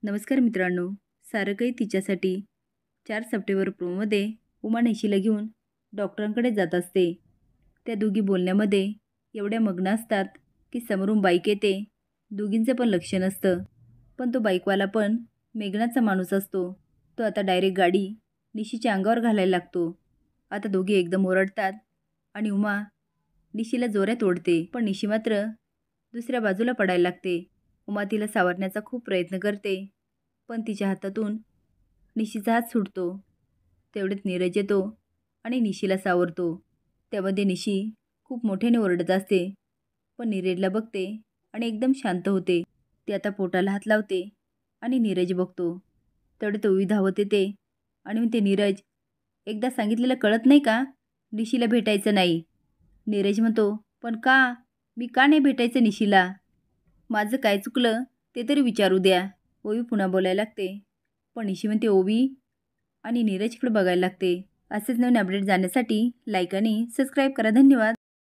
नमस्कार मित्रांनो, सारं काही तिच्यासाठी 4 सप्टेंबर प्रोमध्ये उमा निशीला घेऊन डॉक्टरांकडे जात असते. त्या दोघी बोलण्यामध्ये एवढ्या मग्न असतात की समोरून बाईक येते. दोघींचं पण लक्ष नसतं. पण तो बाईकवाला पण मेघनाचा माणूस असतो. तो आता डायरेक्ट गाडी निशीच्या अंगावर घालायला लागतो. आता दोघी एकदम ओरडतात आणि उमा निशीला जोरात ओढते. पण निशी मात्र दुसऱ्या बाजूला पडायला लागते. उमा तिला सावरण्याचा खूप प्रयत्न करते, पण तिच्या हातातून निशीचा हात सुटतो. तेवढ्यात नीरज येतो आणि निशीला सावरतो. त्यामध्ये निशी खूप मोठ्याने ओरडत असते, पण नीरजला बघते आणि एकदम शांत होते. ती आता पोटाला हात लावते आणि नीरज बघतो. तेवढ्यात ओवी धावत येते आणि म्हणते, नीरज, एकदा सांगितलेलं कळत नाही का? निशीला भेटायचं नाही. नीरज म्हणतो, पण का? मी का नाही भेटायचं निशीला? माझं काय चुकलं ते तरी विचारू द्या. ओवी पुन्हा बोलायला लागते, पण निशी म्हणते ओवी आणि नीरजकडे बघायला लागते. असेच नवीन अपडेट जाण्यासाठी लाईक आणि सबस्क्राईब करा. धन्यवाद.